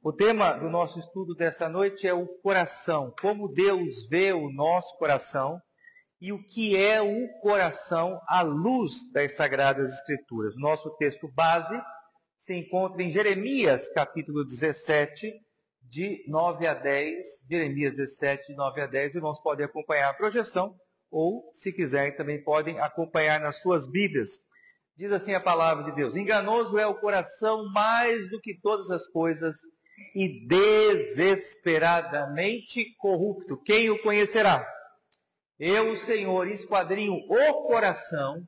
O tema do nosso estudo desta noite é o coração, como Deus vê o nosso coração e o que é o coração à luz das Sagradas Escrituras. Nosso texto base se encontra em Jeremias, capítulo 17, de 9 a 10. Jeremias 17, de 9 a 10. Irmãos podem acompanhar a projeção ou, se quiserem, também podem acompanhar nas suas Bíblias. Diz assim a palavra de Deus: enganoso é o coração mais do que todas as coisas e desesperadamente corrupto. Quem o conhecerá? Eu, o Senhor, esquadrinho o coração,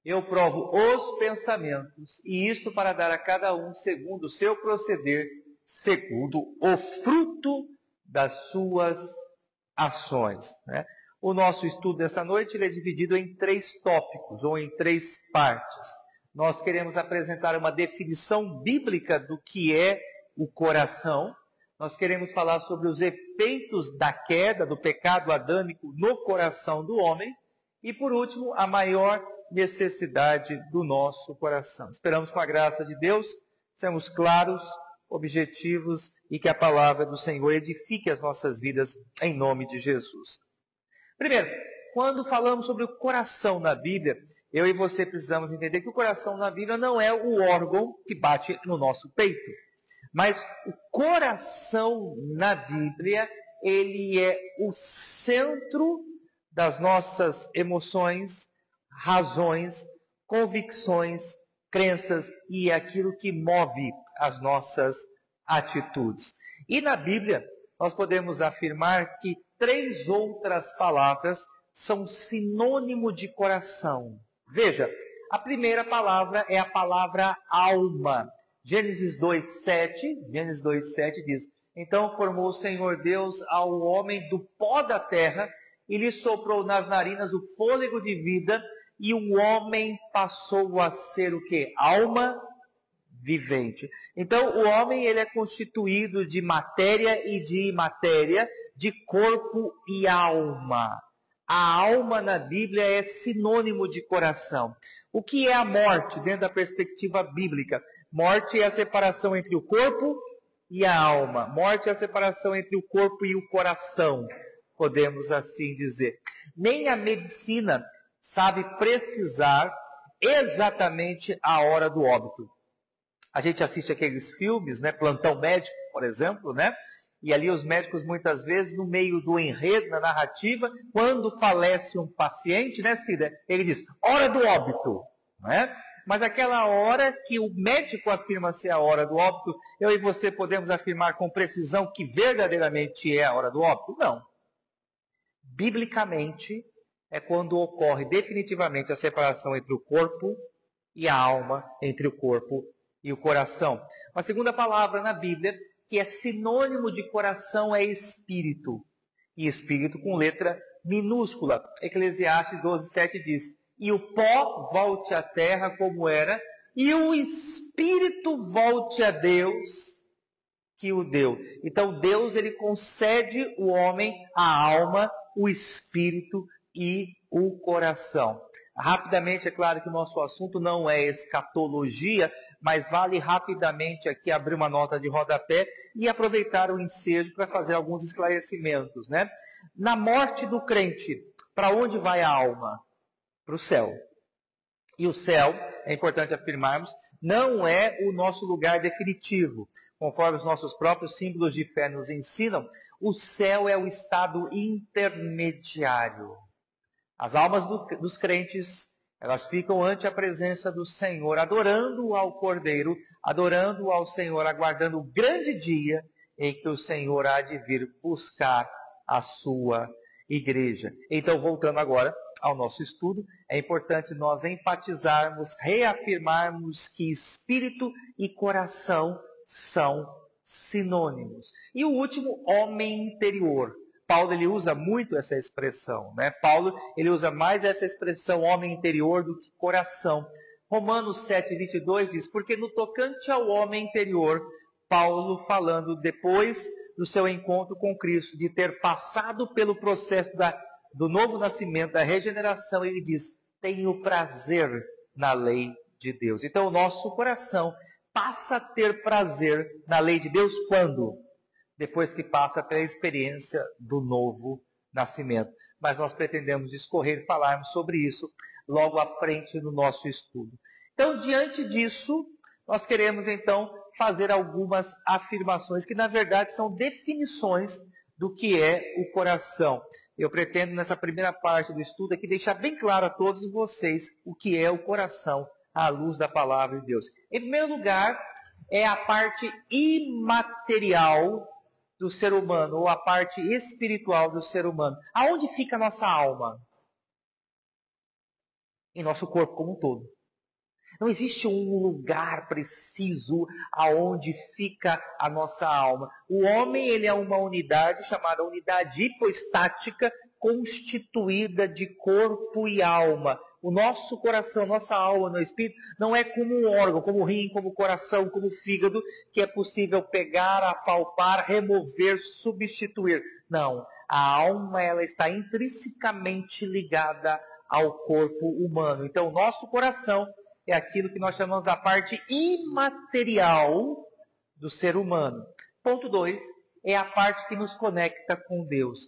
eu provo os pensamentos, e isto para dar a cada um segundo o seu proceder, segundo o fruto das suas ações. O nosso estudo dessa noite ele é dividido em 3 tópicos, ou em 3 partes. Nós queremos apresentar uma definição bíblica do que é o coração. Nós queremos falar sobre os efeitos da queda, do pecado adâmico no coração do homem. E, por último, a maior necessidade do nosso coração. Esperamos, com a graça de Deus, sermos claros, objetivos e que a palavra do Senhor edifique as nossas vidas em nome de Jesus. Primeiro, quando falamos sobre o coração na Bíblia, eu e você precisamos entender que o coração na Bíblia não é o órgão que bate no nosso peito. Mas o coração na Bíblia, ele é o centro das nossas emoções, razões, convicções, crenças e aquilo que move as nossas atitudes. E na Bíblia, nós podemos afirmar que 3 outras palavras são sinônimo de coração. Veja, a primeira palavra é a palavra alma. Gênesis 2:7 diz: então formou o Senhor Deus ao homem do pó da terra e lhe soprou nas narinas o fôlego de vida, e o homem passou a ser o quê? Alma vivente. Então o homem ele é constituído de matéria e de imatéria, de corpo e alma. A alma na Bíblia é sinônimo de coração. O que é a morte dentro da perspectiva bíblica? Morte é a separação entre o corpo e a alma. Morte é a separação entre o corpo e o coração, podemos assim dizer. Nem a medicina sabe precisar exatamente a hora do óbito. A gente assiste aqueles filmes, Plantão Médico, por exemplo, E ali os médicos muitas vezes, no meio do enredo, na narrativa, quando falece um paciente, Cida? Ele diz, hora do óbito, Mas aquela hora que o médico afirma ser a hora do óbito, eu e você podemos afirmar com precisão que verdadeiramente é a hora do óbito? Não. Biblicamente, é quando ocorre definitivamente a separação entre o corpo e a alma, entre o corpo e o coração. A segunda palavra na Bíblia, que é sinônimo de coração, é espírito. E espírito com letra minúscula. Eclesiastes 12:7 diz: e o pó volte à terra como era, e o espírito volte a Deus que o deu. Então Deus ele concede o homem a alma, o espírito e o coração. Rapidamente, é claro que o nosso assunto não é escatologia, mas vale rapidamente aqui abrir uma nota de rodapé e aproveitar o ensejo para fazer alguns esclarecimentos. Na morte do crente, para onde vai a alma? Para o céu. E o céu, é importante afirmarmos, não é o nosso lugar definitivo. Conforme os nossos próprios símbolos de fé nos ensinam, o céu é o estado intermediário. As almas dos crentes, elas ficam ante a presença do Senhor, adorando ao Cordeiro, adorando ao Senhor, aguardando o grande dia em que o Senhor há de vir buscar a sua igreja. Então, voltando agora ao nosso estudo, é importante nós enfatizarmos, reafirmarmos que espírito e coração são sinônimos. E o último, homem interior. Paulo ele usa muito essa expressão, Paulo ele usa mais essa expressão homem interior do que coração. Romanos 7:22 diz: porque no tocante ao homem interior, Paulo falando depois do seu encontro com Cristo, de ter passado pelo processo do novo nascimento, da regeneração, ele diz: tenho prazer na lei de Deus. Então o nosso coração passa a ter prazer na lei de Deus quando? Depois que passa pela experiência do novo nascimento. Mas nós pretendemos discorrer e falarmos sobre isso logo à frente no nosso estudo. Então, diante disso, nós queremos então fazer algumas afirmações que na verdade são definições do que é o coração. Eu pretendo nessa primeira parte do estudo aqui deixar bem claro a todos vocês o que é o coração à luz da palavra de Deus. Em primeiro lugar, é a parte imaterial do ser humano, ou a parte espiritual do ser humano. Aonde fica a nossa alma? Em nosso corpo como um todo. Não existe um lugar preciso aonde fica a nossa alma. O homem, ele é uma unidade chamada unidade hipostática, constituída de corpo e alma. O nosso coração, nossa alma, nosso espírito, não é como um órgão, como o rim, como o coração, como o fígado, que é possível pegar, apalpar, remover, substituir. Não. A alma, ela está intrinsecamente ligada ao corpo humano. Então, o nosso coração é aquilo que nós chamamos da parte imaterial do ser humano. Ponto 2, é a parte que nos conecta com Deus.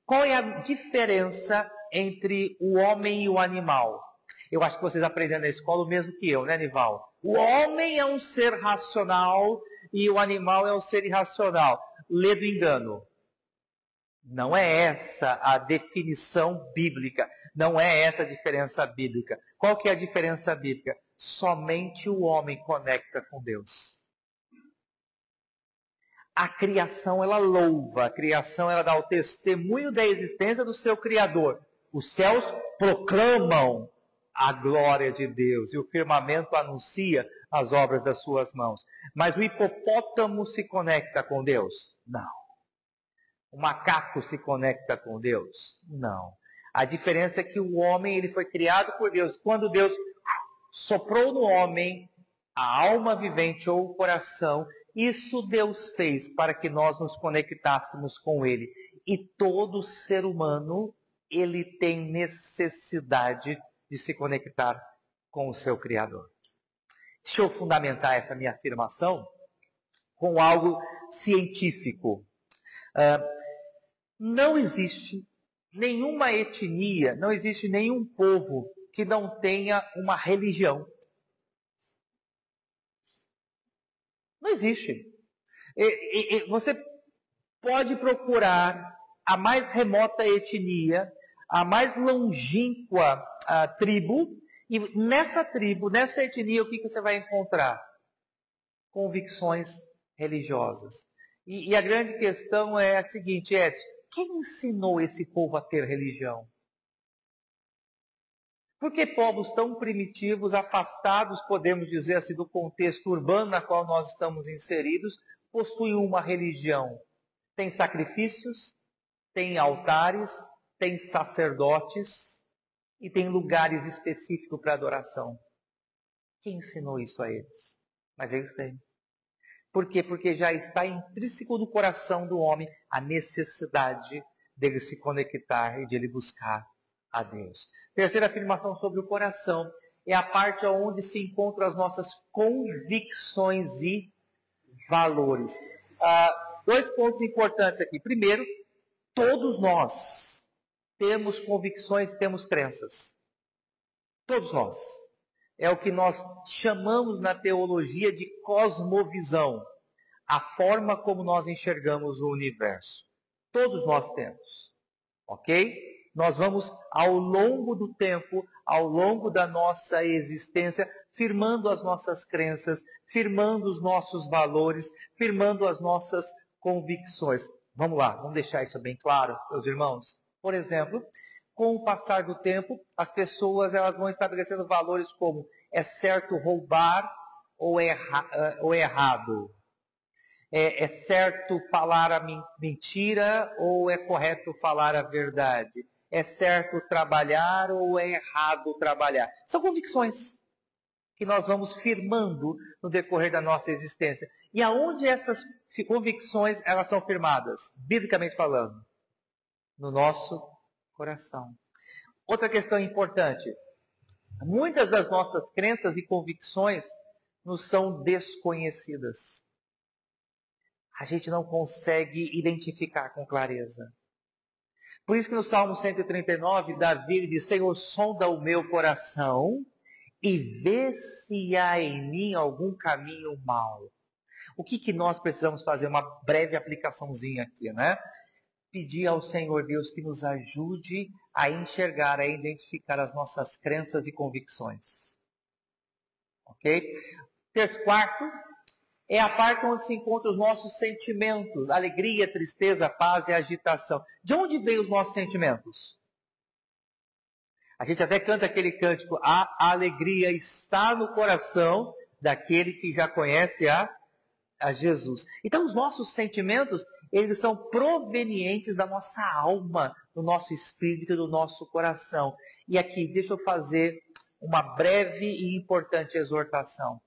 Qual é a diferença entre o homem e o animal? Eu acho que vocês aprenderam na escola o mesmo que eu, né, Nival? O homem é um ser racional e o animal é um ser irracional. Lê do engano. Não é essa a definição bíblica. Não é essa a diferença bíblica. Qual que é a diferença bíblica? Somente o homem conecta com Deus. A criação, ela louva. A criação, ela dá o testemunho da existência do seu Criador. Os céus proclamam a glória de Deus. E o firmamento anuncia as obras das suas mãos. Mas o hipopótamo se conecta com Deus? Não. O macaco se conecta com Deus? Não. A diferença é que o homem, ele foi criado por Deus. Quando Deus soprou no homem a alma vivente ou o coração, isso Deus fez para que nós nos conectássemos com Ele. E todo ser humano, ele tem necessidade de se conectar com o seu Criador. Deixa eu fundamentar essa minha afirmação com algo científico. Não existe nenhuma etnia, não existe nenhum povo que não tenha uma religião. Não existe. Você pode procurar a mais remota etnia, a mais longínqua tribo, e nessa tribo, nessa etnia, o que você vai encontrar? Convicções religiosas. E a grande questão é a seguinte, Edson, quem ensinou esse povo a ter religião? Porque povos tão primitivos, afastados, podemos dizer assim, do contexto urbano na qual nós estamos inseridos, possuem uma religião. Tem sacrifícios, tem altares, tem sacerdotes e tem lugares específicos para adoração. Quem ensinou isso a eles? Mas eles têm. Por quê? Porque já está intrínseco no coração do homem a necessidade dele se conectar e de ele buscar a Deus. Terceira afirmação sobre o coração é a parte onde se encontram as nossas convicções e valores. Dois pontos importantes aqui. Primeiro, todos nós temos convicções e temos crenças. Todos nós. É o que nós chamamos na teologia de cosmovisão. A forma como nós enxergamos o universo. Todos nós temos. Ok? Nós vamos, ao longo do tempo, ao longo da nossa existência, firmando as nossas crenças, firmando os nossos valores, firmando as nossas convicções. Vamos lá, vamos deixar isso bem claro, meus irmãos. Por exemplo, com o passar do tempo, as pessoas elas vão estabelecendo valores como é certo roubar ou errado. É certo falar a mentira ou é correto falar a verdade? É certo trabalhar ou é errado trabalhar? São convicções que nós vamos firmando no decorrer da nossa existência. E aonde essas convicções elas são firmadas? Biblicamente falando, no nosso coração. Outra questão importante. Muitas das nossas crenças e convicções nos são desconhecidas. A gente não consegue identificar com clareza. Por isso que no Salmo 139, Davi diz: Senhor, sonda o meu coração e vê se há em mim algum caminho mau. O que nós precisamos fazer? Uma breve aplicaçãozinha aqui, né? Pedir ao Senhor Deus que nos ajude a enxergar, a identificar as nossas crenças e convicções. Ok? Quarto, é a parte onde se encontram os nossos sentimentos, alegria, tristeza, paz e agitação. De onde vêm os nossos sentimentos? A gente até canta aquele cântico: a alegria está no coração daquele que já conhece a Jesus. Então os nossos sentimentos, eles são provenientes da nossa alma, do nosso espírito, do nosso coração. E aqui, deixa eu fazer uma breve e importante exortação.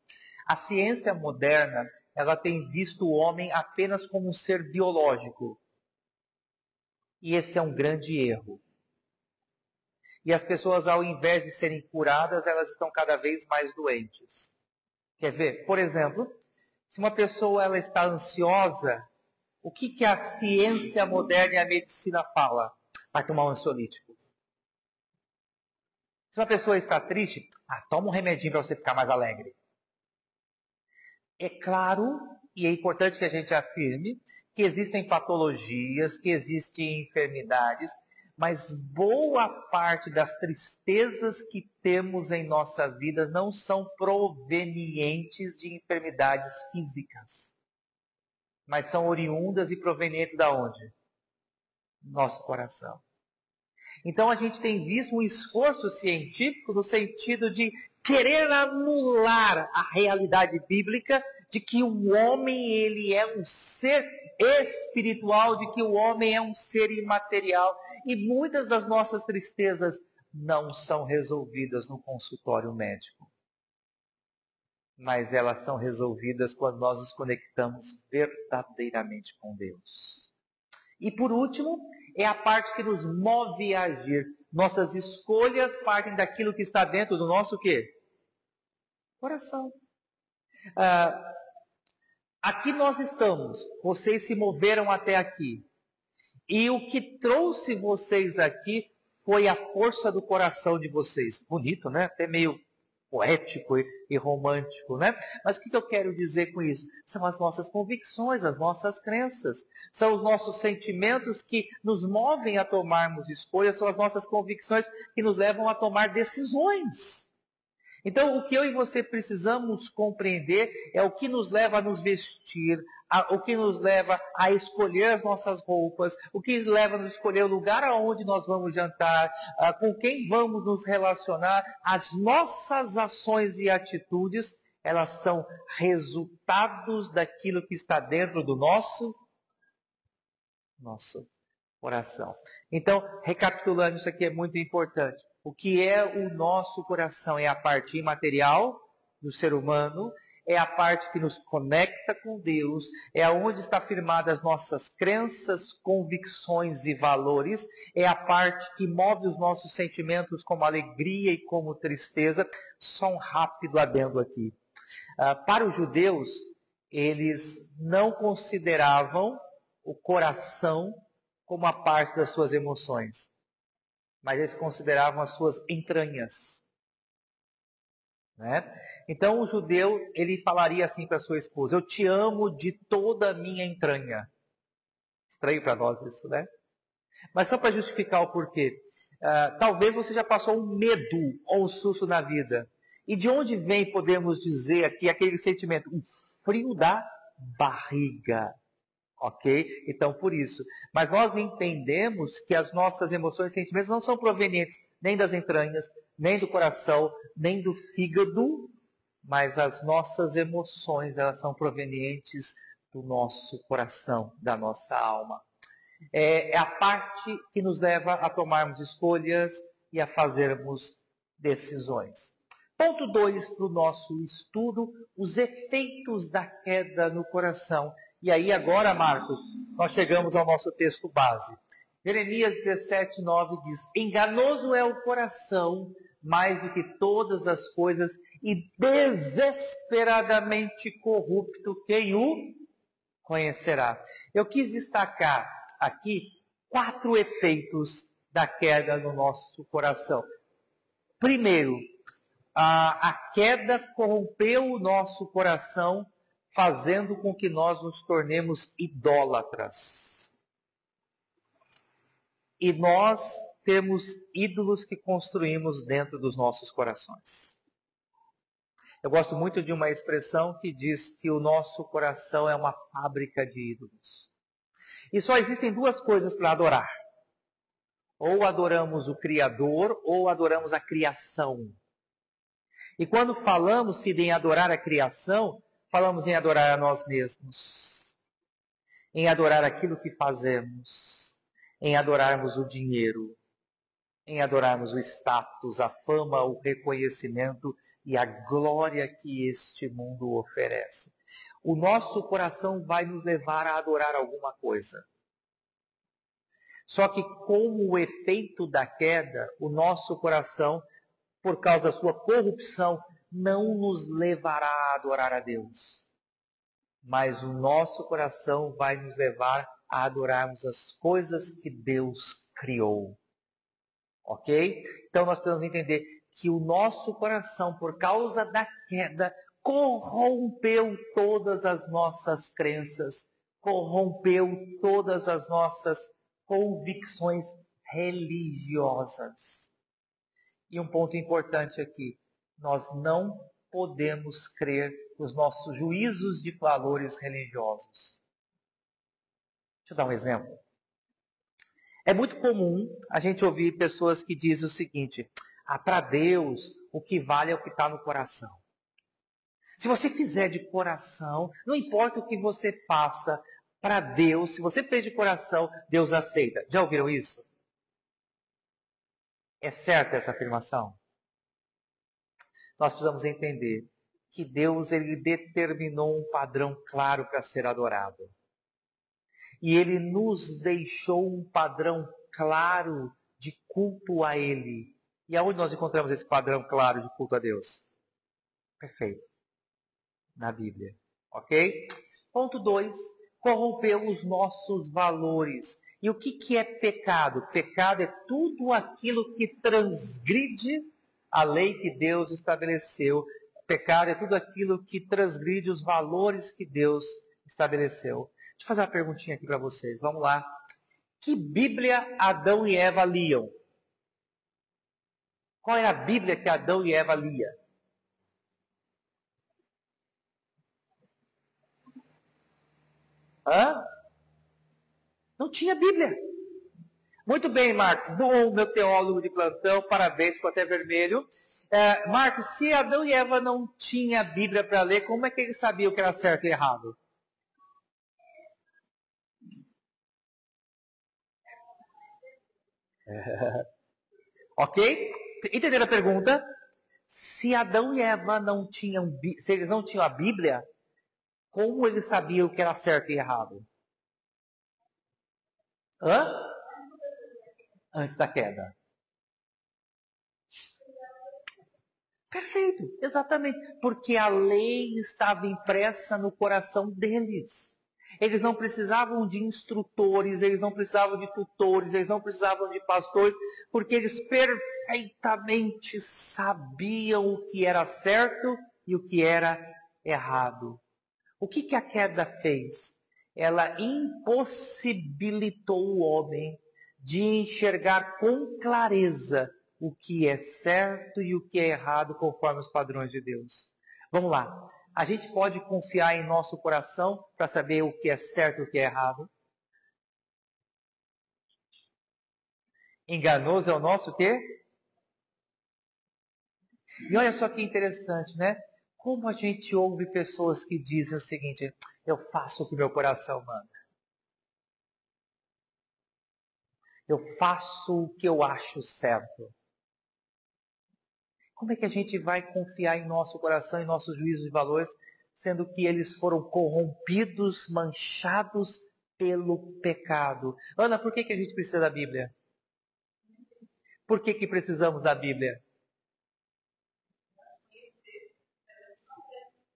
A ciência moderna, ela tem visto o homem apenas como um ser biológico. E esse é um grande erro. E as pessoas, ao invés de serem curadas, elas estão cada vez mais doentes. Quer ver? Por exemplo, se uma pessoa ela está ansiosa, o que a ciência moderna e a medicina fala? Vai tomar um ansiolítico. Se uma pessoa está triste, toma um remedinho para você ficar mais alegre. É claro, e é importante que a gente afirme, que existem patologias, que existem enfermidades, mas boa parte das tristezas que temos em nossa vida não são provenientes de enfermidades físicas, mas são oriundas e provenientes da onde? Nosso coração. Então a gente tem visto um esforço científico no sentido de querer anular a realidade bíblica de que o homem ele é um ser espiritual, de que o homem é um ser imaterial. E muitas das nossas tristezas não são resolvidas no consultório médico. Mas elas são resolvidas quando nós nos conectamos verdadeiramente com Deus. E por último, é a parte que nos move a agir. Nossas escolhas partem daquilo que está dentro do nosso quê? Coração. Aqui nós estamos. Vocês se moveram até aqui. E o que trouxe vocês aqui foi a força do coração de vocês. Bonito, né? Até meio poético e romântico, né? Mas o que eu quero dizer com isso? São as nossas convicções, as nossas crenças. São os nossos sentimentos que nos movem a tomarmos escolhas, são as nossas convicções que nos levam a tomar decisões. Então, o que eu e você precisamos compreender é o que nos leva a nos vestir, o que nos leva a escolher as nossas roupas, o que nos leva a nos escolher o lugar aonde nós vamos jantar, com quem vamos nos relacionar. As nossas ações e atitudes, elas são resultados daquilo que está dentro do nosso coração. Então, recapitulando, isso aqui é muito importante. O que é o nosso coração? É a parte imaterial do ser humano, é a parte que nos conecta com Deus, é onde está firmadas as nossas crenças, convicções e valores, é a parte que move os nossos sentimentos como alegria e como tristeza. Só um rápido adendo aqui. Para os judeus, eles não consideravam o coração como a parte das suas emoções, mas eles consideravam as suas entranhas. Né? Então o judeu, ele falaria assim para sua esposa: eu te amo de toda a minha entranha. Estranho para nós isso, né? Mas só para justificar o porquê. Talvez você já passou um medo ou um susto na vida. E de onde vem, podemos dizer aqui, aquele sentimento? Um frio da barriga. Ok? Então, por isso. Mas nós entendemos que as nossas emoções e sentimentos não são provenientes nem das entranhas, nem do coração, nem do fígado, mas as nossas emoções, elas são provenientes do nosso coração, da nossa alma. É a parte que nos leva a tomarmos escolhas e a fazermos decisões. Ponto 2 do nosso estudo: os efeitos da queda no coração. E aí agora, Marcos, nós chegamos ao nosso texto base. Jeremias 17:9 diz: enganoso é o coração mais do que todas as coisas, e desesperadamente corrupto, quem o conhecerá. Eu quis destacar aqui 4 efeitos da queda no nosso coração. Primeiro, a queda corrompeu o nosso coração, fazendo com que nós nos tornemos idólatras. E nós temos ídolos que construímos dentro dos nossos corações. Eu gosto muito de uma expressão que diz que o nosso coração é uma fábrica de ídolos. E só existem 2 coisas para adorar. Ou adoramos o Criador, ou adoramos a criação. E quando falamos em adorar a criação, falamos em adorar a nós mesmos. Em adorar aquilo que fazemos. Em adorarmos o dinheiro. Em adorarmos o status, a fama, o reconhecimento e a glória que este mundo oferece. O nosso coração vai nos levar a adorar alguma coisa. Só que como o efeito da queda, o nosso coração, por causa da sua corrupção, não nos levará a adorar a Deus. Mas o nosso coração vai nos levar a adorarmos as coisas que Deus criou. Ok? Então nós precisamos entender que o nosso coração, por causa da queda, corrompeu todas as nossas crenças, corrompeu todas as nossas convicções religiosas. E um ponto importante aqui, nós não podemos crer nos nossos juízos de valores religiosos. Deixa eu dar um exemplo. É muito comum a gente ouvir pessoas que dizem o seguinte: para Deus o que vale é o que está no coração. Se você fizer de coração, não importa o que você faça, para Deus, se você fez de coração, Deus aceita. Já ouviram isso? É certa essa afirmação? Nós precisamos entender que Deus ele determinou um padrão claro para ser adorado. E Ele nos deixou um padrão claro de culto a Ele. E aonde nós encontramos esse padrão claro de culto a Deus? Perfeito. Na Bíblia. Ok? Ponto 2. Corrompeu os nossos valores. E o que é pecado? Pecado é tudo aquilo que transgride a lei que Deus estabeleceu. Pecado é tudo aquilo que transgride os valores que Deus estabeleceu. Deixa eu fazer uma perguntinha aqui para vocês. Vamos lá. Que Bíblia Adão e Eva liam? Qual era a Bíblia que Adão e Eva liam? Hã? Não tinha Bíblia. Muito bem, Marcos. Bom, meu teólogo de plantão. Parabéns, ficou até vermelho. Marcos, se Adão e Eva não tinham a Bíblia para ler, como é que eles sabiam o que era certo e errado? Ok? Entenderam a pergunta? Se Adão e Eva não tinham, se eles não tinham a Bíblia, como eles sabiam o que era certo e errado? Hã? Antes da queda. Perfeito, exatamente. Porque a lei estava impressa no coração deles. Eles não precisavam de instrutores, eles não precisavam de tutores, eles não precisavam de pastores, porque eles perfeitamente sabiam o que era certo e o que era errado. O que a queda fez? Ela impossibilitou o homem de enxergar com clareza o que é certo e o que é errado conforme os padrões de Deus. Vamos lá. A gente pode confiar em nosso coração para saber o que é certo e o que é errado? Enganoso é o nosso quê? E olha só que interessante, né? Como a gente ouve pessoas que dizem o seguinte: eu faço o que meu coração manda. Eu faço o que eu acho certo. Como é que a gente vai confiar em nosso coração, em nossos juízos de valores, sendo que eles foram corrompidos, manchados pelo pecado? Ana, por que a gente precisa da Bíblia? Por que precisamos da Bíblia?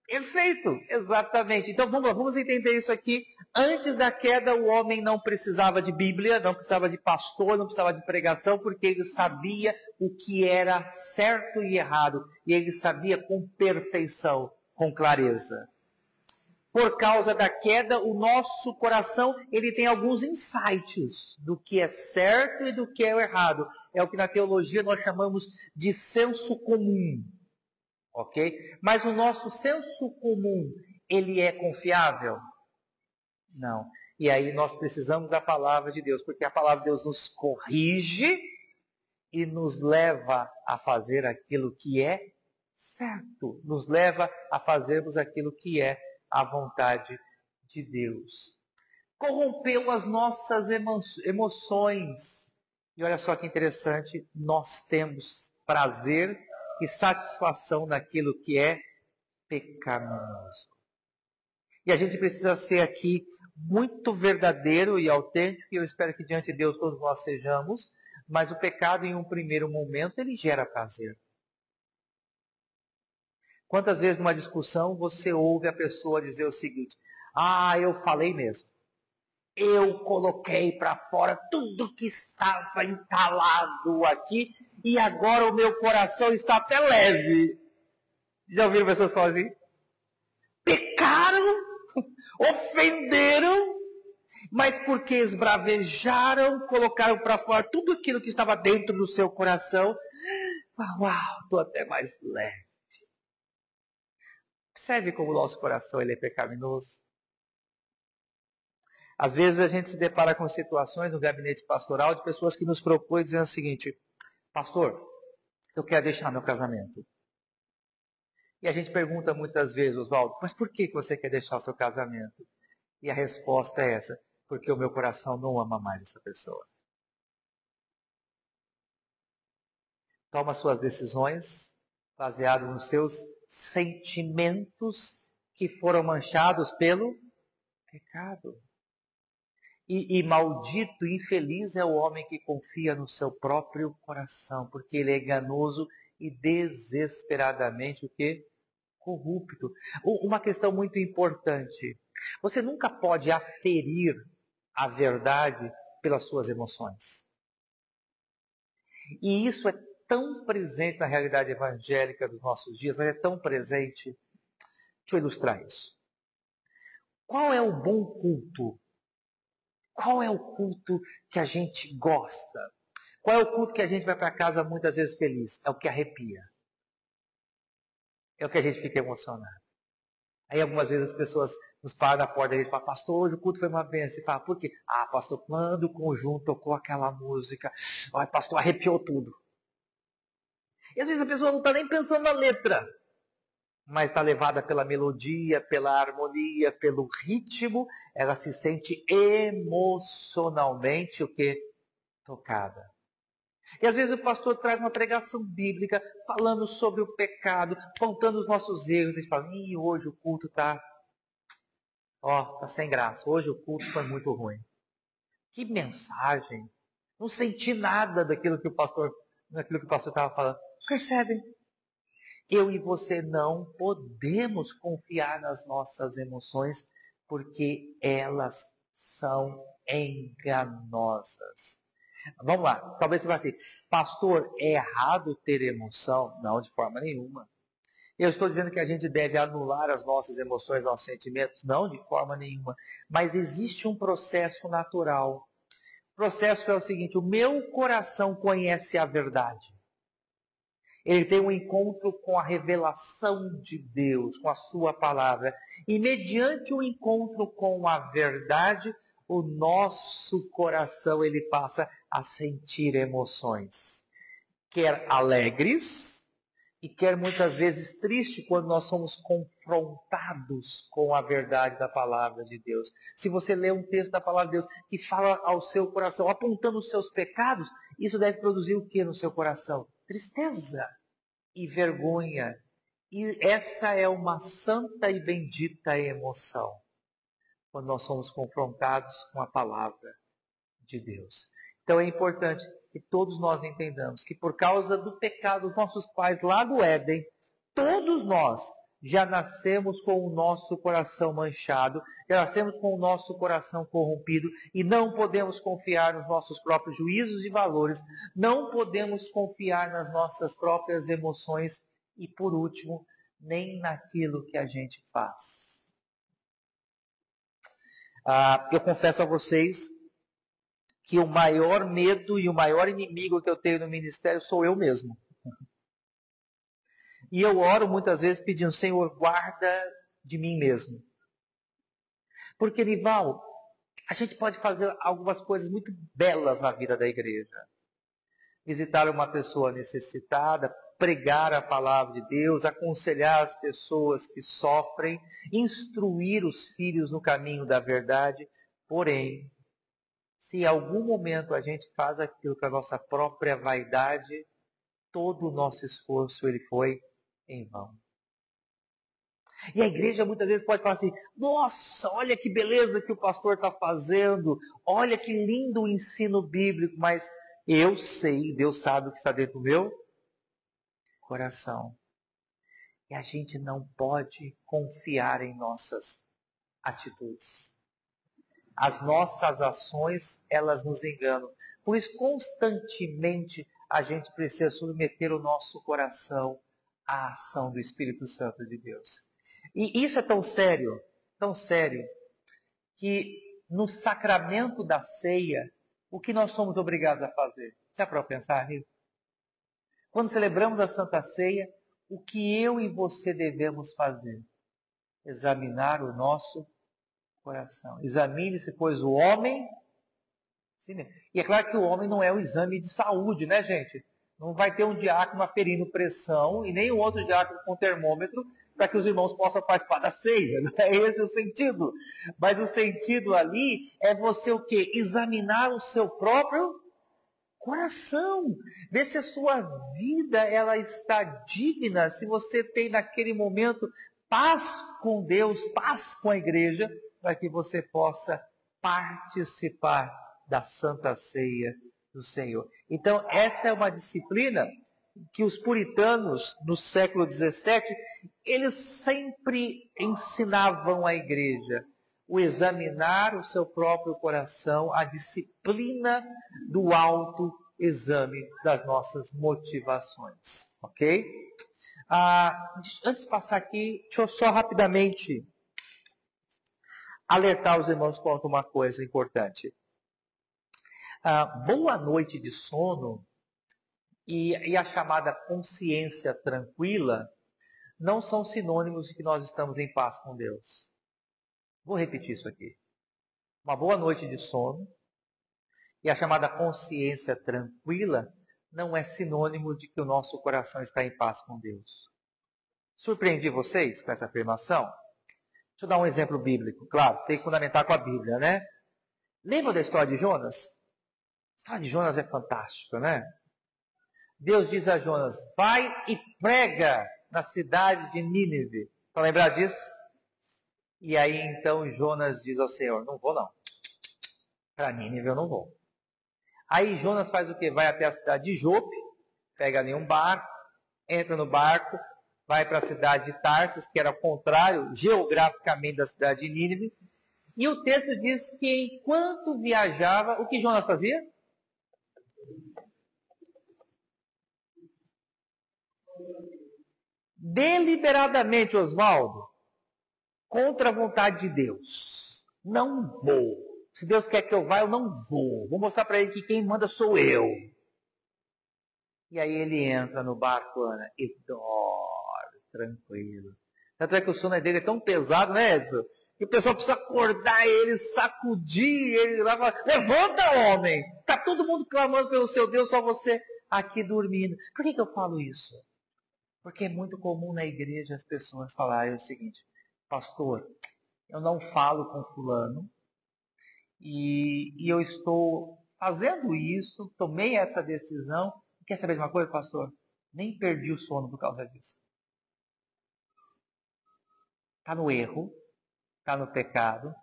Perfeito, exatamente. Então vamos entender isso aqui. Antes da queda, o homem não precisava de Bíblia, não precisava de pastor, não precisava de pregação, porque ele sabia o que era certo e errado. E ele sabia com perfeição, com clareza. Por causa da queda, o nosso coração ele tem alguns insights do que é certo e do que é errado. É o que na teologia nós chamamos de senso comum. Ok? Mas o nosso senso comum, ele é confiável? Não. E aí nós precisamos da palavra de Deus, porque a palavra de Deus nos corrige e nos leva a fazer aquilo que é certo. Nos leva a fazermos aquilo que é a vontade de Deus. Corrompeu as nossas emoções. E olha só que interessante, nós temos prazer e satisfação naquilo que é pecaminoso. E a gente precisa ser aqui muito verdadeiro e autêntico, e eu espero que diante de Deus todos nós sejamos, mas o pecado em um primeiro momento ele gera prazer. Quantas vezes numa discussão você ouve a pessoa dizer o seguinte: eu falei mesmo. Eu coloquei para fora tudo que estava entalado aqui e agora o meu coração está até leve. Já ouviram pessoas falar assim? Pecaram, ofenderam, mas porque esbravejaram, colocaram para fora tudo aquilo que estava dentro do seu coração. Estou até mais leve. Observe como o nosso coração ele é pecaminoso. Às vezes a gente se depara com situações no gabinete pastoral de pessoas que nos propõem dizendo o seguinte: pastor, eu quero deixar meu casamento. E a gente pergunta muitas vezes, Oswaldo, mas por que você quer deixar o seu casamento? E a resposta é essa: porque o meu coração não ama mais essa pessoa. Toma suas decisões baseadas nos seus sentimentos que foram manchados pelo pecado. E maldito e infeliz é o homem que confia no seu próprio coração, porque ele é enganoso e desesperadamente o quê? Corrupto. Uma questão muito importante. Você nunca pode aferir a verdade pelas suas emoções. E isso é tão presente na realidade evangélica dos nossos dias, mas é tão presente. Deixa eu ilustrar isso. Qual é o bom culto? Qual é o culto que a gente gosta? Qual é o culto que a gente vai para casa muitas vezes feliz? É o que arrepia. É o que a gente fica emocionado. Aí algumas vezes as pessoas nos param na porta e a gente fala: pastor, hoje o culto foi uma bênção. E fala: por quê? Pastor, quando o conjunto tocou aquela música, pastor, arrepiou tudo. E às vezes a pessoa não está nem pensando na letra, mas está levada pela melodia, pela harmonia, pelo ritmo, ela se sente emocionalmente o quê? Tocada. E às vezes o pastor traz uma pregação bíblica, falando sobre o pecado, contando os nossos erros, e a gente fala: hoje o culto está sem graça, hoje o culto foi muito ruim. Que mensagem! Não senti nada daquilo que o pastor estava falando. Percebem? Eu e você não podemos confiar nas nossas emoções, porque elas são enganosas. Vamos lá, talvez você vá assim: pastor, é errado ter emoção? Não, de forma nenhuma. Eu estou dizendo que a gente deve anular as nossas emoções, nossos sentimentos? Não, de forma nenhuma. Mas existe um processo natural. O processo é o seguinte: o meu coração conhece a verdade. Ele tem um encontro com a revelação de Deus, com a sua palavra. E mediante o encontro com a verdade, o nosso coração ele passa a sentir emoções. Quer alegres e quer muitas vezes tristes quando nós somos confrontados com a verdade da palavra de Deus. Se você lê um texto da palavra de Deus que fala ao seu coração, apontando os seus pecados, isso deve produzir o que no seu coração? Tristeza e vergonha. E essa é uma santa e bendita emoção, quando nós somos confrontados com a palavra de Deus. Então é importante que todos nós entendamos que por causa do pecado dos nossos pais lá do Éden, todos nós já nascemos com o nosso coração manchado, já nascemos com o nosso coração corrompido e não podemos confiar nos nossos próprios juízos e valores, não podemos confiar nas nossas próprias emoções e, por último, nem naquilo que a gente faz. Eu confesso a vocês que o maior medo e o maior inimigo que eu tenho no ministério sou eu mesmo. E eu oro muitas vezes pedindo, Senhor, guarda de mim mesmo. Porque, Nival, a gente pode fazer algumas coisas muito belas na vida da igreja. Visitar uma pessoa necessitada, pregar a palavra de Deus, aconselhar as pessoas que sofrem, instruir os filhos no caminho da verdade. Porém, se em algum momento a gente faz aquilo para a nossa própria vaidade, todo o nosso esforço ele foi em vão. E a igreja muitas vezes pode falar assim, nossa, olha que beleza que o pastor está fazendo, olha que lindo o ensino bíblico, mas eu sei, Deus sabe o que está dentro do meu coração. E a gente não pode confiar em nossas atitudes. As nossas ações, elas nos enganam. Por isso, constantemente, a gente precisa submeter o nosso coração à ação do Espírito Santo de Deus. E isso é tão sério, que no sacramento da ceia, o que nós somos obrigados a fazer? Já para pensar nisso? Quando celebramos a Santa Ceia, o que eu e você devemos fazer? Examinar o nosso coração. Examine-se, pois, o homem. E é claro que o homem não é um exame de saúde, né, gente? Não vai ter um diácono aferindo pressão e nem um outro diácono com termômetro para que os irmãos possam participar da ceia. Não é esse o sentido. Mas o sentido ali é você o quê? Examinar o seu próprio coração. Ver se a sua vida ela está digna, se você tem naquele momento paz com Deus, paz com a igreja, para que você possa participar da Santa Ceia do Senhor. Então, essa é uma disciplina que os puritanos, no século XVII, eles sempre ensinavam à igreja o examinar o seu próprio coração, a disciplina do autoexame das nossas motivações. Ok? Antes de passar aqui, deixa eu só rapidamente alertar os irmãos quanto a uma coisa importante. Boa noite de sono e a chamada consciência tranquila não são sinônimos de que nós estamos em paz com Deus. Vou repetir isso aqui. Uma boa noite de sono e a chamada consciência tranquila não é sinônimo de que o nosso coração está em paz com Deus. Surpreendi vocês com essa afirmação? Deixa eu dar um exemplo bíblico. Claro, tem que fundamentar com a Bíblia, né? Lembra da história de Jonas? A história de Jonas é fantástica, né? Deus diz a Jonas, vai e prega na cidade de Nínive. Para lembrar disso? E aí então Jonas diz ao Senhor, não vou não. Para Nínive eu não vou. Aí Jonas faz o quê? Vai até a cidade de Jope, pega ali um barco, entra no barco, vai para a cidade de Tarsis, que era ao contrário geograficamente da cidade de Nínive. E o texto diz que enquanto viajava, o que Jonas fazia? Deliberadamente, Oswaldo, contra a vontade de Deus. Não vou. Se Deus quer que eu vá, eu não vou. Vou mostrar para ele que quem manda sou eu. E aí ele entra no barco, Ana, e dorme, tranquilo. Tanto é que o sono dele é tão pesado, né, Edson? Que o pessoal precisa acordar ele, sacudir ele lá, falar, levanta, homem! Está todo mundo clamando pelo seu Deus, só você aqui dormindo. Por que eu falo isso? Porque é muito comum na igreja as pessoas falarem o seguinte, pastor, eu não falo com fulano e eu estou fazendo isso, tomei essa decisão. Quer saber de uma coisa, pastor? Nem perdi o sono por causa disso. Está no erro, está no pecado,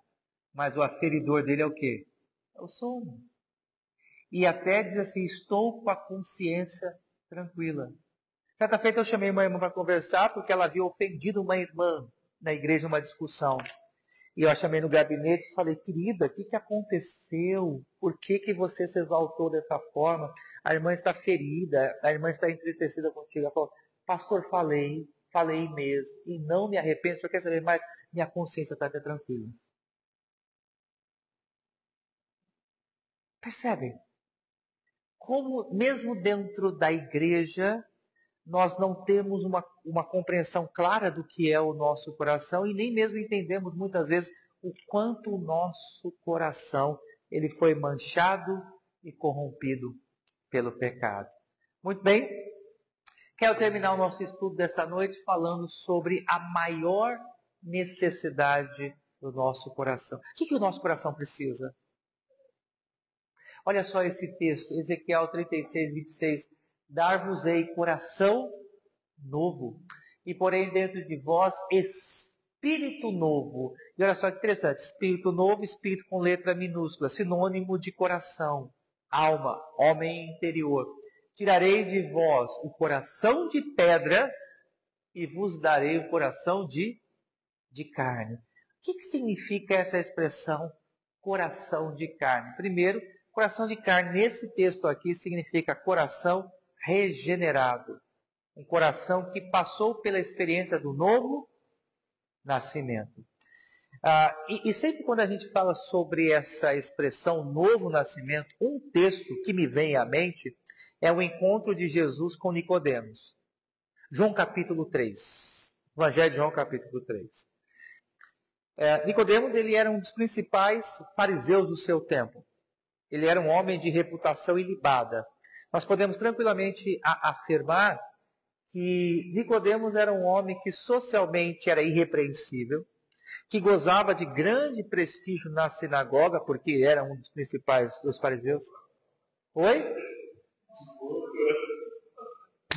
mas o aferidor dele é o quê? É o sono. E até diz assim, estou com a consciência tranquila. Certa feita eu chamei uma irmã para conversar porque ela havia ofendido uma irmã na igreja, uma discussão. E eu a chamei no gabinete e falei, querida, o que aconteceu? Por que você se exaltou dessa forma? A irmã está ferida, a irmã está entristecida contigo. Ela falou, pastor, falei mesmo, e não me arrependo, só quer saber mais, minha consciência está até tranquila. Percebe? Como mesmo dentro da igreja, nós não temos uma compreensão clara do que é o nosso coração e nem mesmo entendemos muitas vezes o quanto o nosso coração ele foi manchado e corrompido pelo pecado. Muito bem, quero terminar o nosso estudo dessa noite falando sobre a maior necessidade do nosso coração. O que o nosso coração precisa? Olha só esse texto, Ezequiel 36, 26. Dar-vos-ei coração novo, e porém dentro de vós espírito novo. E olha só que interessante, espírito novo, espírito com letra minúscula, sinônimo de coração, alma, homem interior. Tirarei de vós o coração de pedra e vos darei o coração de carne. O que significa essa expressão coração de carne? Primeiro, coração de carne nesse texto aqui significa coração regenerado. Um coração que passou pela experiência do novo nascimento. E sempre quando a gente fala sobre essa expressão novo nascimento, um texto que me vem à mente é o encontro de Jesus com Nicodemos. João capítulo 3. Evangelho de João capítulo 3. Nicodemos, ele era um dos principais fariseus do seu tempo. Ele era um homem de reputação ilibada. Nós podemos tranquilamente afirmar que Nicodemos era um homem que socialmente era irrepreensível, que gozava de grande prestígio na sinagoga, porque era um dos principais dos fariseus. Oi?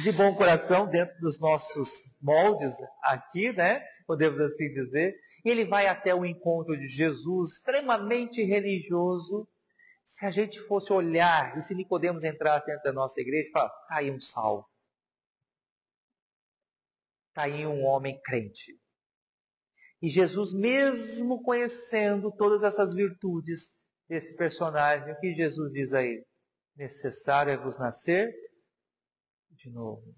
De bom coração, dentro dos nossos moldes aqui, né? Podemos assim dizer. E ele vai até o encontro de Jesus, extremamente religioso. Se a gente fosse olhar, e se Nicodemos entrasse dentro da nossa igreja, fala, está aí um salvo. Está aí um homem crente. E Jesus, mesmo conhecendo todas essas virtudes desse personagem, o que Jesus diz a ele? Necessário é vos nascer de novo.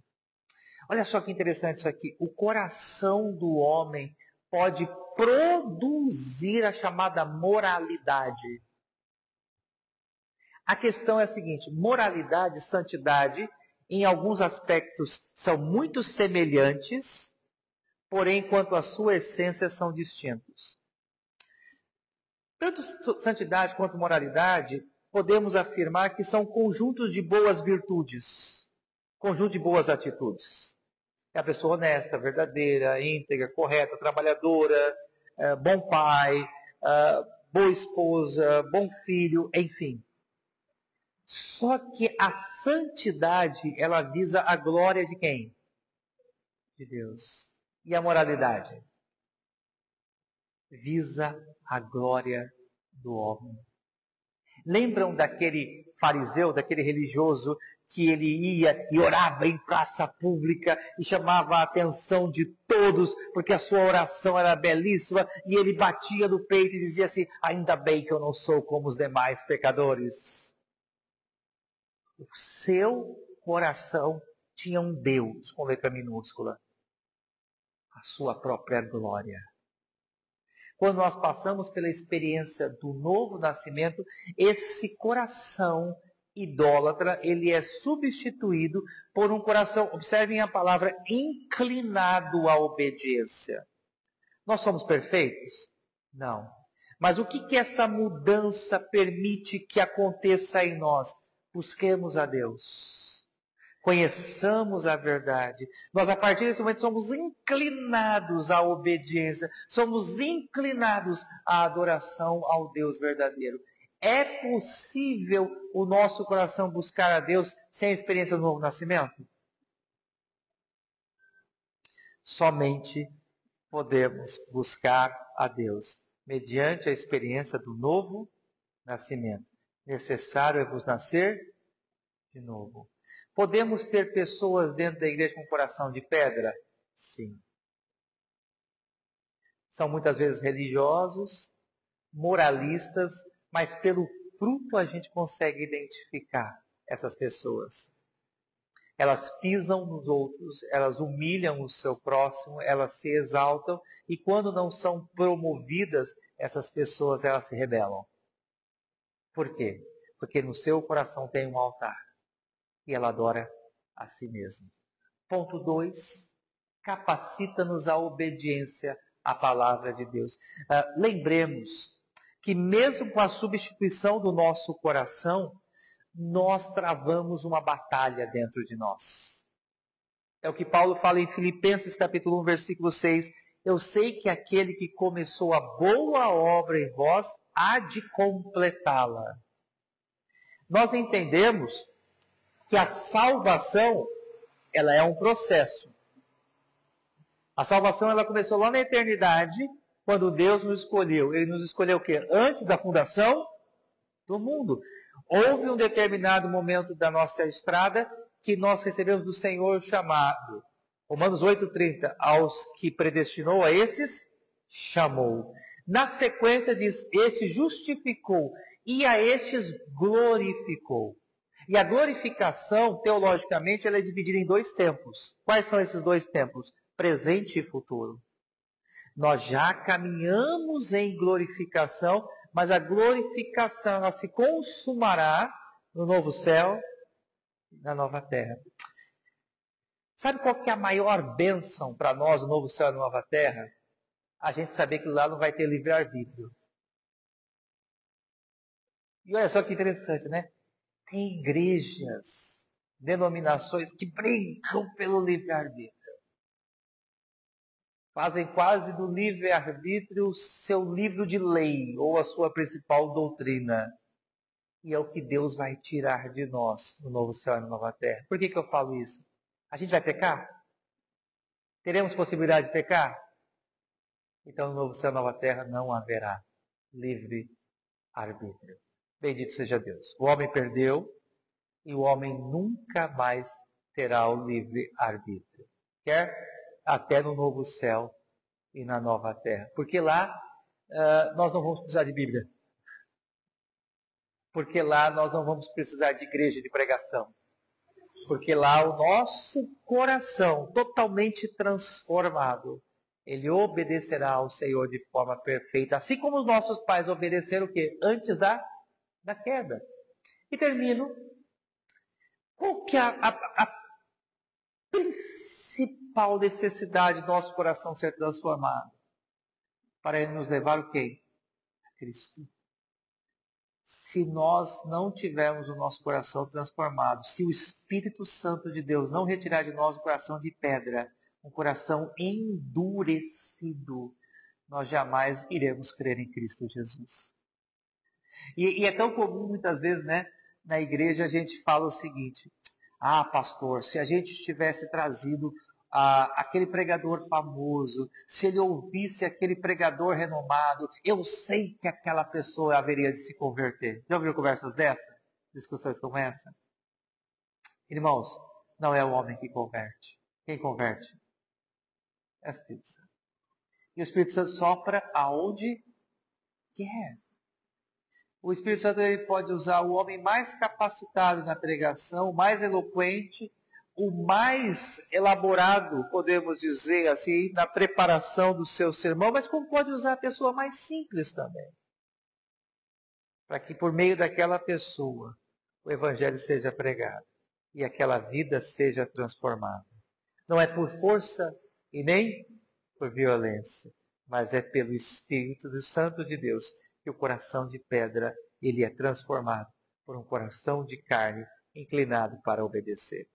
Olha só que interessante isso aqui. O coração do homem pode produzir a chamada moralidade. A questão é a seguinte, moralidade e santidade, em alguns aspectos, são muito semelhantes, porém, quanto à sua essência, são distintos. Tanto santidade quanto moralidade, podemos afirmar que são conjuntos de boas virtudes, conjunto de boas atitudes. É a pessoa honesta, verdadeira, íntegra, correta, trabalhadora, bom pai, boa esposa, bom filho, enfim. Só que a santidade, ela visa a glória de quem? De Deus. E a moralidade? Visa a glória do homem. Lembram daquele fariseu, daquele religioso, que ele ia e orava em praça pública e chamava a atenção de todos, porque a sua oração era belíssima, e ele batia no peito e dizia assim, ainda bem que eu não sou como os demais pecadores. O seu coração tinha um Deus, com letra minúscula, a sua própria glória. Quando nós passamos pela experiência do novo nascimento, esse coração idólatra, ele é substituído por um coração, observem a palavra, inclinado à obediência. Nós somos perfeitos? Não. Mas o que essa mudança permite que aconteça em nós? Busquemos a Deus. Conheçamos a verdade. Nós, a partir desse momento, somos inclinados à obediência. Somos inclinados à adoração ao Deus verdadeiro. É possível o nosso coração buscar a Deus sem a experiência do novo nascimento? Somente podemos buscar a Deus mediante a experiência do novo nascimento. Necessário é vos nascer de novo. Podemos ter pessoas dentro da igreja com coração de pedra? Sim. São muitas vezes religiosos, moralistas, mas pelo fruto a gente consegue identificar essas pessoas. Elas pisam nos outros, elas humilham o seu próximo, elas se exaltam, e quando não são promovidas, essas pessoas elas se rebelam. Por quê? Porque no seu coração tem um altar e ela adora a si mesma. Ponto 2, capacita-nos à obediência à palavra de Deus. Lembremos que mesmo com a substituição do nosso coração, nós travamos uma batalha dentro de nós. É o que Paulo fala em Filipenses capítulo 1, versículo 6. Eu sei que aquele que começou a boa obra em vós, há de completá-la. Nós entendemos que a salvação, ela é um processo. A salvação, ela começou lá na eternidade, quando Deus nos escolheu. Ele nos escolheu o quê? Antes da fundação do mundo. Houve um determinado momento da nossa estrada que nós recebemos do Senhor o chamado. Romanos 8,30. Aos que predestinou, a esses chamou. Na sequência diz, esse justificou e a estes glorificou. E a glorificação, teologicamente, ela é dividida em 2 tempos. Quais são esses 2 tempos? Presente e futuro. Nós já caminhamos em glorificação, mas a glorificação ela se consumará no novo céu e na nova terra. Sabe qual que é a maior bênção para nós, o novo céu e a nova terra? A gente saber que lá não vai ter livre-arbítrio. E olha só que interessante, né? Tem igrejas, denominações que brincam pelo livre-arbítrio. Fazem quase do livre-arbítrio seu livro de lei, ou a sua principal doutrina. E é o que Deus vai tirar de nós no novo céu e na nova terra. Por que eu falo isso? A gente vai pecar? Teremos possibilidade de pecar? Então no novo céu e na nova terra não haverá livre-arbítrio. Bendito seja Deus. O homem perdeu e o homem nunca mais terá o livre-arbítrio. Quer até no novo céu e na nova terra. Porque lá nós não vamos precisar de Bíblia. Porque lá nós não vamos precisar de igreja, de pregação. Porque lá o nosso coração, totalmente transformado, ele obedecerá ao Senhor de forma perfeita. Assim como os nossos pais obedeceram o quê? Antes da queda. E termino. Qual que é a principal necessidade do nosso coração ser transformado? Para ele nos levar o quê? A Cristo. Se nós não tivermos o nosso coração transformado, se o Espírito Santo de Deus não retirar de nós o coração de pedra, um coração endurecido, nós jamais iremos crer em Cristo Jesus. E é tão comum muitas vezes, né? Na igreja a gente fala o seguinte: ah, pastor, se a gente tivesse trazido aquele pregador famoso, se ele ouvisse aquele pregador renomado, eu sei que aquela pessoa haveria de se converter. Já ouviu conversas dessas? Discussões como essa? Irmãos, não é o homem que converte. Quem converte? É o Espírito Santo. E o Espírito Santo sopra aonde quer. O Espírito Santo ele pode usar o homem mais capacitado na pregação, o mais eloquente, o mais elaborado, podemos dizer assim, na preparação do seu sermão, mas como pode usar a pessoa mais simples também. Para que por meio daquela pessoa o Evangelho seja pregado e aquela vida seja transformada. Não é por força e nem por violência, mas é pelo Espírito do Santo de Deus que o coração de pedra ele é transformado por um coração de carne inclinado para obedecer.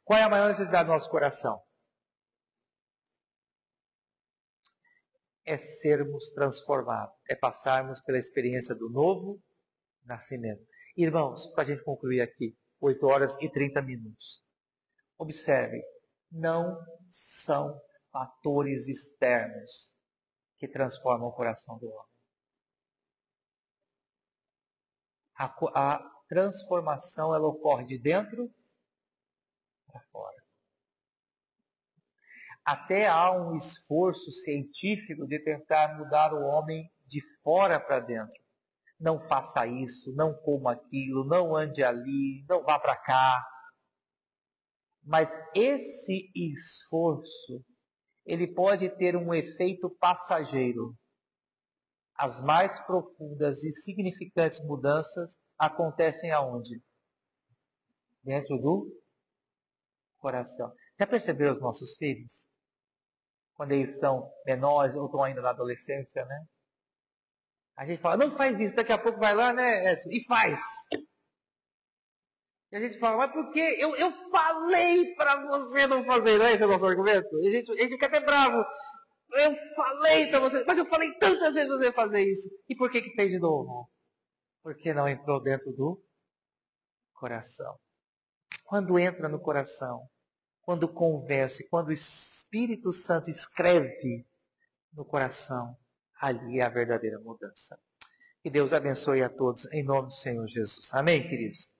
Qual é a maior necessidade do nosso coração? É sermos transformados, é passarmos pela experiência do novo nascimento. Irmãos, para a gente concluir aqui, 8 horas e 30 minutos. Observe, não são fatores externos que transformam o coração do homem. transformação ela ocorre de dentro para fora. Até há um esforço científico de tentar mudar o homem de fora para dentro. Não faça isso, não coma aquilo, não ande ali, não vá para cá. Mas esse esforço, ele pode ter um efeito passageiro. As mais profundas e significantes mudanças acontecem aonde? Dentro do coração. Já percebeu os nossos filhos? Quando eles são menores ou estão ainda na adolescência, né? A gente fala, não faz isso, daqui a pouco vai lá, né, Edson? E faz. E a gente fala, mas por quê? Eu falei para você não fazer, não é esse o nosso argumento? E a gente fica até bravo. Eu falei para você, mas eu falei tantas vezes você fazer isso. E por que fez de novo? Porque não entrou dentro do coração. Quando entra no coração, quando convence, quando o Espírito Santo escreve no coração, ali é a verdadeira mudança. Que Deus abençoe a todos, em nome do Senhor Jesus. Amém, queridos?